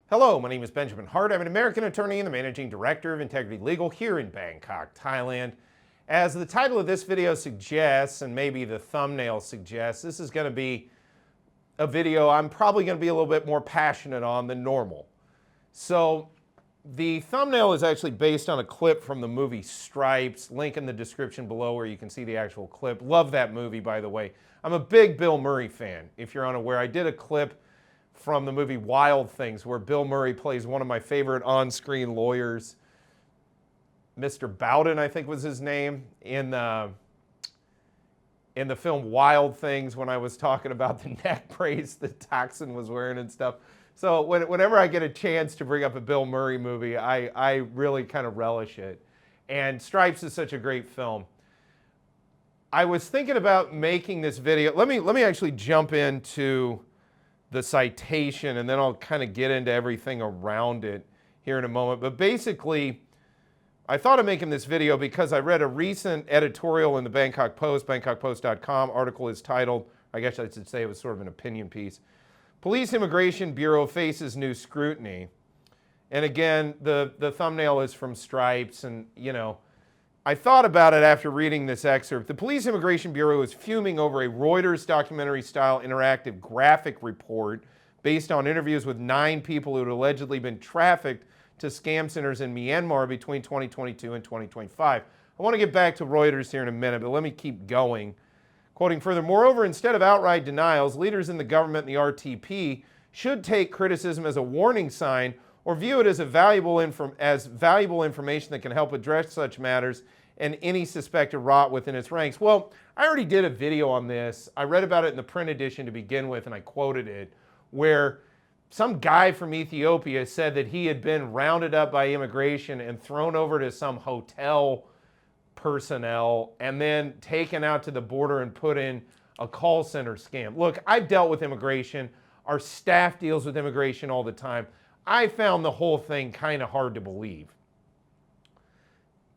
Hello, my name is Benjamin Hart. I'm an American attorney and the managing director of Integrity Legal here in Bangkok, Thailand. As the title of this video suggests, and maybe the thumbnail suggests, this is going to be a video I'm probably going to be a little bit more passionate on than normal. So the thumbnail is actually based on a clip from the movie Stripes, link in the description below where you can see the actual clip. Love that movie, by the way. I'm a big Bill Murray fan, if you're unaware. I did a clip from the movie Wild Things, where Bill Murray plays one of my favorite on-screen lawyers. Mr. Bowden, I think was his name, in the film Wild Things, when I was talking about the neck brace that Toxin was wearing and stuff. So whenever I get a chance to bring up a Bill Murray movie, I really kind of relish it. And Stripes is such a great film. I was thinking about making this video. Let me actually jump into the citation, and then I'll kind of get into everything around it here in a moment. But basically, I thought of making this video because I read a recent editorial in the Bangkok Post, bangkokpost.com. Article is titled, I guess I should say it was sort of an opinion piece, Police Immigration Bureau Faces New Scrutiny. And again, the thumbnail is from Stripes, and you know, I thought about it after reading this excerpt. The Police Immigration Bureau is fuming over a Reuters documentary-style interactive graphic report based on interviews with 9 people who had allegedly been trafficked to scam centers in Myanmar between 2022 and 2025. I want to get back to Reuters here in a minute, but let me keep going. Quoting further, moreover, instead of outright denials, leaders in the government and the RTP should take criticism as a warning sign or view it as valuable information that can help address such matters and any suspected rot within its ranks. Well, I already did a video on this. I read about it in the print edition to begin with, and I quoted it, where some guy from Ethiopia said that he had been rounded up by immigration and thrown over to some hotel personnel and then taken out to the border and put in a call center scam. Look, I've dealt with immigration. Our staff deals with immigration all the time. I found the whole thing kind of hard to believe.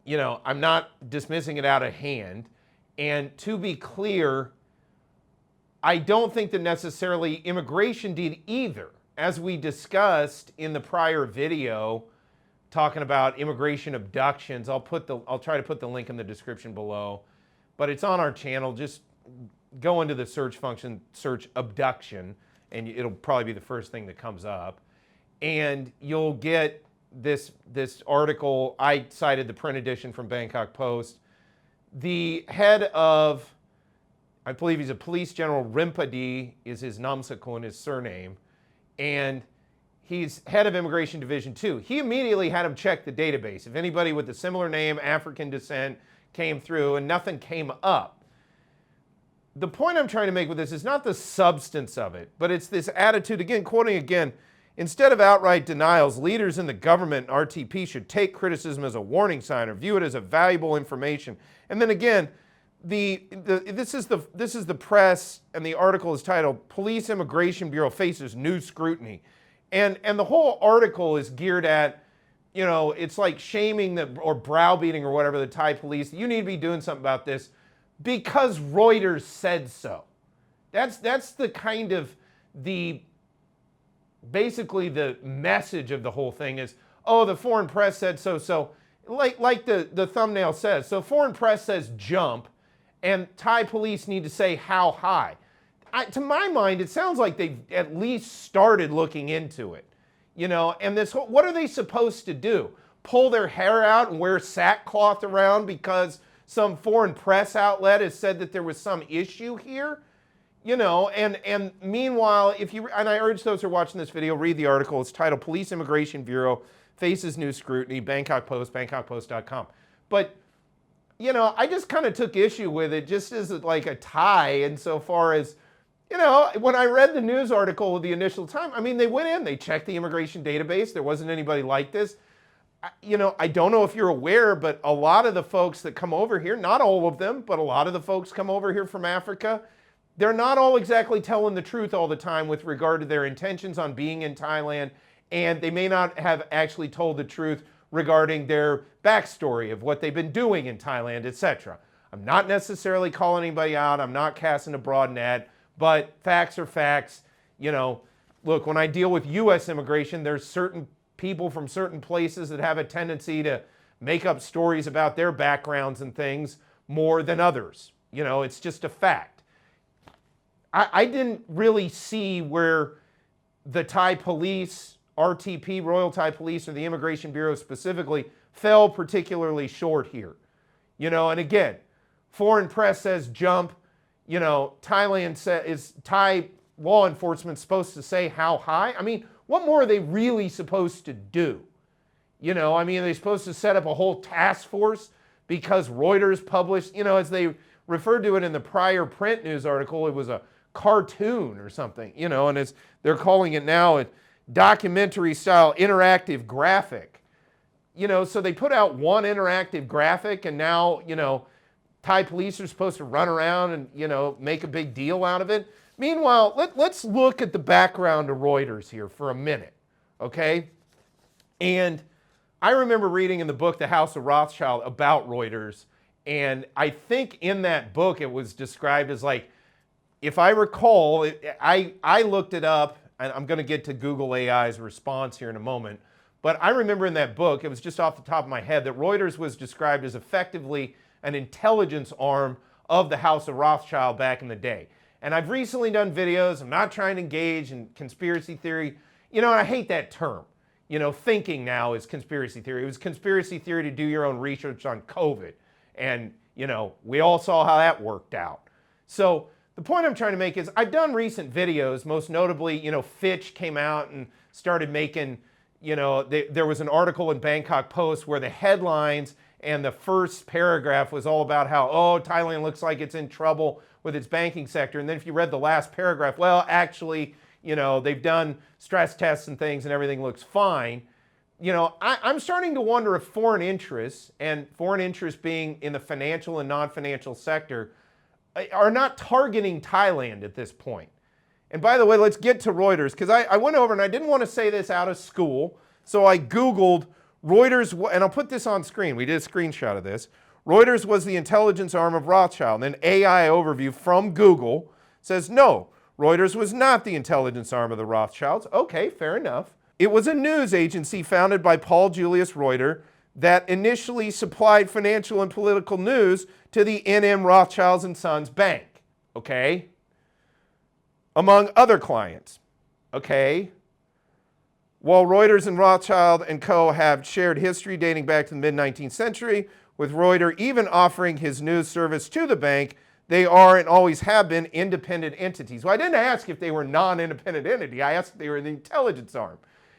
You know, I'm not dismissing it out of hand. And to be clear, I don't think that necessarily immigration did either. As we discussed in the prior video talking about immigration abductions, I'll try to put the link in the description below, but it's on our channel. Just go into the search function, search abduction, and it'll probably be the first thing that comes up. And you'll get this article. I cited the print edition from Bangkok Post. The head of, I believe he's a police general, Rimpadi is his namsakon, his surname, and he's head of Immigration Division 2. He immediately had him check the database. If anybody with a similar name, African descent, came through, and nothing came up. The point I'm trying to make with this is not the substance of it, but it's this attitude, again, quoting again, instead of outright denials, leaders in the government and RTP should take criticism as a warning sign or view it as a valuable information. And then again, this is the press, and the article is titled Police Immigration Bureau Faces New Scrutiny. And the whole article is geared at, you know, it's like shaming or browbeating or whatever the Thai police. You need to be doing something about this because Reuters said so. That's the kind of basically the message of the whole thing is, oh, the foreign press said so. So like the thumbnail says, so foreign press says jump, and Thai police need to say how high. To my mind, it sounds like they've at least started looking into it, you know. And this whole, what are they supposed to do? Pull their hair out and wear sackcloth around because some foreign press outlet has said that there was some issue here? You know, and meanwhile, and I urge those who are watching this video, read the article. It's titled Police Immigration Bureau Faces New Scrutiny, Bangkok Post, bangkokpost.com. But, you know, I just kind of took issue with it just as like a tie insofar as, you know, when I read the news article the initial time, I mean, they went in, they checked the immigration database. There wasn't anybody like this. You know, I don't know if you're aware, but a lot of the folks that come over here, not all of them, but a lot of the folks come over here from Africa, they're not all exactly telling the truth all the time with regard to their intentions on being in Thailand, and they may not have actually told the truth regarding their backstory of what they've been doing in Thailand, etc. I'm not necessarily calling anybody out. I'm not casting a broad net, but facts are facts. You know, look, when I deal with U.S. immigration, there's certain people from certain places that have a tendency to make up stories about their backgrounds and things more than others. You know, it's just a fact. I didn't really see where the Thai police, RTP, Royal Thai Police, or the Immigration Bureau specifically, fell particularly short here. You know, and again, foreign press says jump. You know, Thai law enforcement supposed to say how high? I mean, what more are they really supposed to do? You know, I mean, are they supposed to set up a whole task force because Reuters published, you know, as they referred to it in the prior print news article, it was a cartoon or something, you know, and they're calling it now a documentary style interactive graphic. You know, so they put out one interactive graphic and now, you know, Thai police are supposed to run around and, you know, make a big deal out of it. Meanwhile, let's look at the background of Reuters here for a minute, okay? And I remember reading in the book, The House of Rothschild, about Reuters, and I think in that book it was described as like, if I recall, I looked it up, and I'm going to get to Google AI's response here in a moment, but I remember in that book, it was just off the top of my head, that Reuters was described as effectively an intelligence arm of the House of Rothschild back in the day. And I've recently done videos, I'm not trying to engage in conspiracy theory, you know, and I hate that term. You know, thinking now is conspiracy theory. It was conspiracy theory to do your own research on COVID. And, you know, we all saw how that worked out. So the point I'm trying to make is I've done recent videos, most notably, you know, Fitch came out and started making, you know, there was an article in Bangkok Post where the headlines and the first paragraph was all about how, oh, Thailand looks like it's in trouble with its banking sector. And then if you read the last paragraph, well, actually, you know, they've done stress tests and things and everything looks fine. You know, I'm starting to wonder if foreign interests, and foreign interests being in the financial and non-financial sector, are not targeting Thailand at this point. And by the way, let's get to Reuters, because I went over and I didn't want to say this out of school, so I Googled Reuters, and I'll put this on screen. We did a screenshot of this. Reuters was the intelligence arm of Rothschild. And then AI overview from Google says, no, Reuters was not the intelligence arm of the Rothschilds. Okay, fair enough. It was a news agency founded by Paul Julius Reuter that initially supplied financial and political news to the NM Rothschilds and Sons Bank, okay? Among other clients, okay? While Reuters and Rothschild and Co. have shared history dating back to the mid-19th century, with Reuter even offering his news service to the bank, they are and always have been independent entities. Well, I didn't ask if they were non-independent entity. I asked if they were the intelligence arm.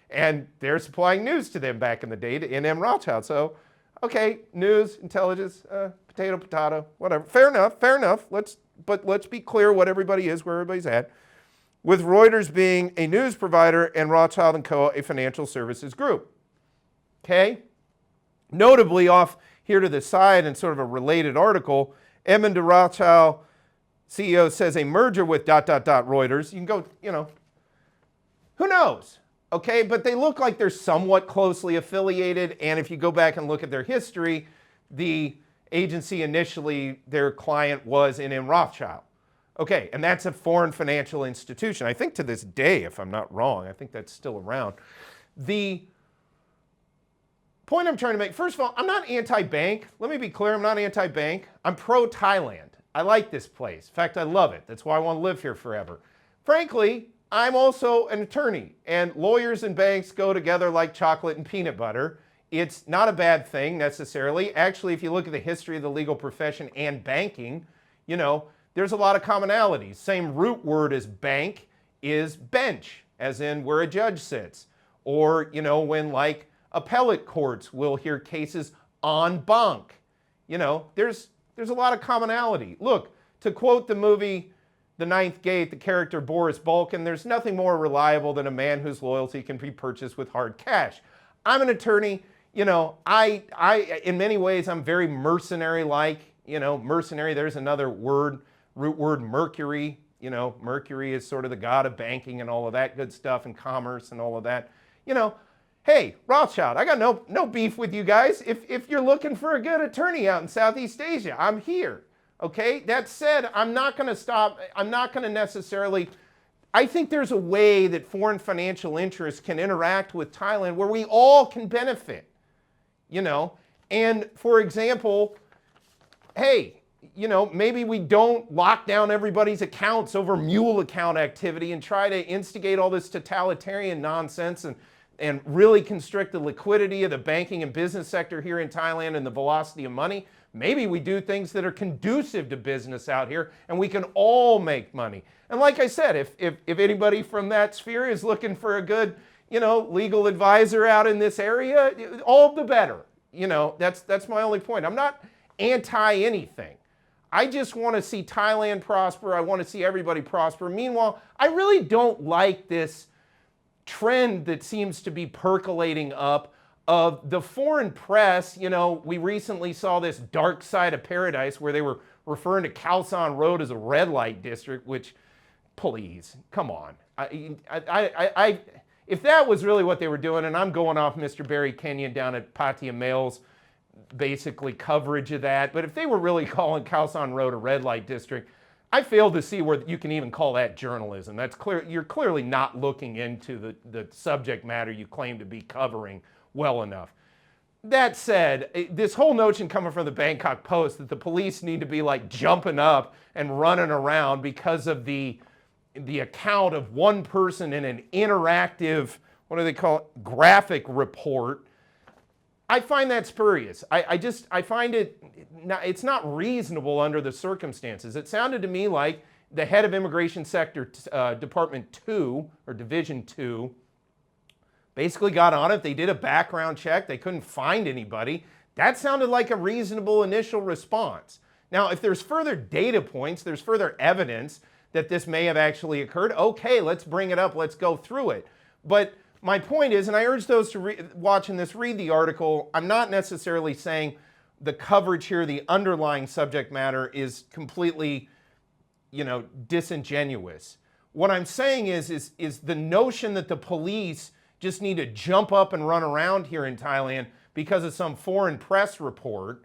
And they're supplying news to them back in the day, to NM Rothschild. So, okay, news, intelligence, potato, potato, whatever. Fair enough, fair enough. But let's be clear what everybody is, where everybody's at. With Reuters being a news provider and Rothschild & Co. a financial services group. Okay? Notably, off here to the side in sort of a related article, Edmund de Rothschild, CEO, says a merger with ... Reuters. You can go, you know, who knows? Okay, but they look like they're somewhat closely affiliated, and if you go back and look at their history, the agency initially, their client was NM Rothschild. Okay, and that's a foreign financial institution. I think to this day, if I'm not wrong, I think that's still around. The point I'm trying to make, first of all, I'm not anti-bank. Let me be clear, I'm not anti-bank. I'm pro-Thailand. I like this place. In fact, I love it. That's why I want to live here forever. Frankly, I'm also an attorney, and lawyers and banks go together like chocolate and peanut butter. It's not a bad thing necessarily. Actually, if you look at the history of the legal profession and banking, you know, there's a lot of commonalities. Same root word as bank is bench, as in where a judge sits. Or, you know, when like appellate courts will hear cases en banc. You know, there's a lot of commonality. Look, to quote the movie The Ninth Gate, the character Boris Balkan, there's nothing more reliable than a man whose loyalty can be purchased with hard cash. I'm an attorney, you know, I in many ways, I'm very mercenary-like, you know, mercenary, there's another word, root word Mercury, you know, Mercury is sort of the god of banking and all of that good stuff and commerce and all of that. You know, hey, Rothschild, I got no beef with you guys. If you're looking for a good attorney out in Southeast Asia, I'm here. Okay, that said, I'm not going to necessarily I think there's a way that foreign financial interests can interact with Thailand where we all can benefit, you know. And for example, hey, you know, maybe we don't lock down everybody's accounts over mule account activity and try to instigate all this totalitarian nonsense and really constrict the liquidity of the banking and business sector here in Thailand and the velocity of money. Maybe we do things that are conducive to business out here and we can all make money. And like I said, if anybody from that sphere is looking for a good, you know, legal advisor out in this area, all the better. You know, that's my only point. I'm not anti anything. I just want to see Thailand prosper. I want to see everybody prosper. Meanwhile, I really don't like this trend that seems to be percolating up of the foreign press. You know, we recently saw this dark side of paradise where they were referring to Khao San Road as a red light district, which, please, come on. If that was really what they were doing, and I'm going off Mr. Barry Kenyon down at Pattaya Mail's basically coverage of that, but if they were really calling Khao San Road a red light district, I fail to see where you can even call that journalism. That's clear. You're clearly not looking into the subject matter you claim to be covering well enough. That said, this whole notion coming from the Bangkok Post that the police need to be like jumping up and running around because of the account of one person in an interactive, what do they call it, graphic report, I find that spurious. I find it's not reasonable under the circumstances. It sounded to me like the head of Immigration Sector Department 2, or Division 2, basically got on it. They did a background check. They couldn't find anybody. That sounded like a reasonable initial response. Now, if there's further data points, there's further evidence that this may have actually occurred, okay, let's bring it up, let's go through it. But my point is, and I urge those watching this read the article, I'm not necessarily saying the coverage here, the underlying subject matter is completely, you know, disingenuous. What I'm saying is the notion that the police just need to jump up and run around here in Thailand because of some foreign press report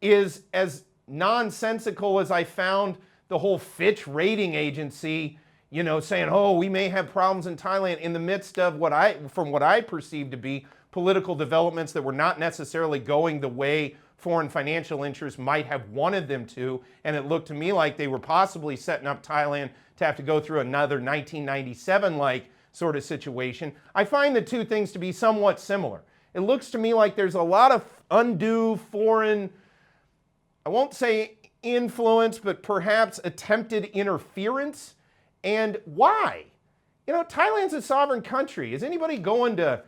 is as nonsensical as I found the whole Fitch rating agency, you know, saying, oh, we may have problems in Thailand in the midst of from what I perceive to be political developments that were not necessarily going the way foreign financial interests might have wanted them to. And it looked to me like they were possibly setting up Thailand to have to go through another 1997-like sort of situation. I find the two things to be somewhat similar. It looks to me like there's a lot of undue foreign, I won't say influence, but perhaps attempted interference. And why? You know, Thailand's a sovereign country. Is anybody going to,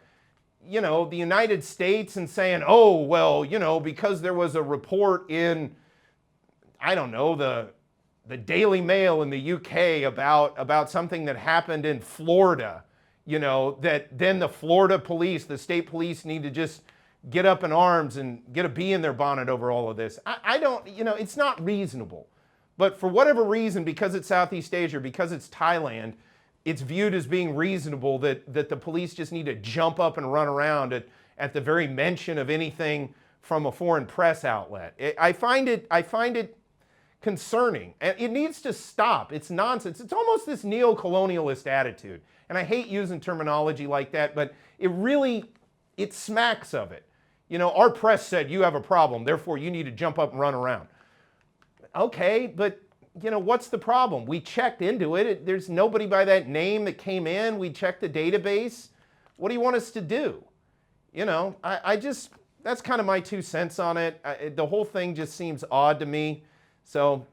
you know, the United States and saying, oh, well, you know, because there was a report in, I don't know, the Daily Mail in the UK about something that happened in Florida, you know, that then the Florida police, the state police need to just get up in arms and get a bee in their bonnet over all of this. I don't, you know, it's not reasonable. But for whatever reason, because it's Southeast Asia, because it's Thailand, it's viewed as being reasonable that the police just need to jump up and run around at the very mention of anything from a foreign press outlet. I find it concerning. And it needs to stop. It's nonsense. It's almost this neo-colonialist attitude. And I hate using terminology like that, but it smacks of it. You know, our press said you have a problem, therefore you need to jump up and run around. Okay, but you know, what's the problem? We checked into it. There's nobody by that name that came in. We checked the database. What do you want us to do? You know, that's kind of my 2 cents on it. The whole thing just seems odd to me. So,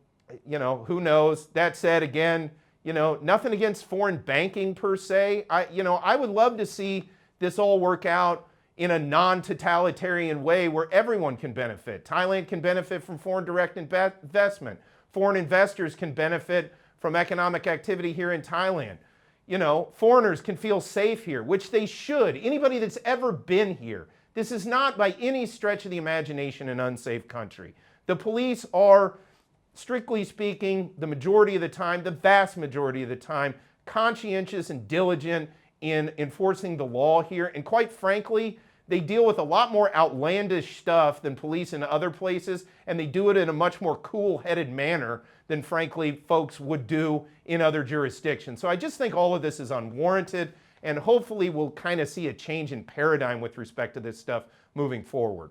you know, who knows? That said, again, you know, nothing against foreign banking per se. I would love to see this all work out in a non-totalitarian way where everyone can benefit. Thailand can benefit from foreign direct investment. Foreign investors can benefit from economic activity here in Thailand. You know, foreigners can feel safe here, which they should. Anybody that's ever been here. This is not by any stretch of the imagination an unsafe country. The police are, strictly speaking, the majority of the time, the vast majority of the time, conscientious and diligent in enforcing the law here. And quite frankly, they deal with a lot more outlandish stuff than police in other places, and they do it in a much more cool-headed manner than, frankly, folks would do in other jurisdictions. So I just think all of this is unwarranted, and hopefully we'll kind of see a change in paradigm with respect to this stuff moving forward.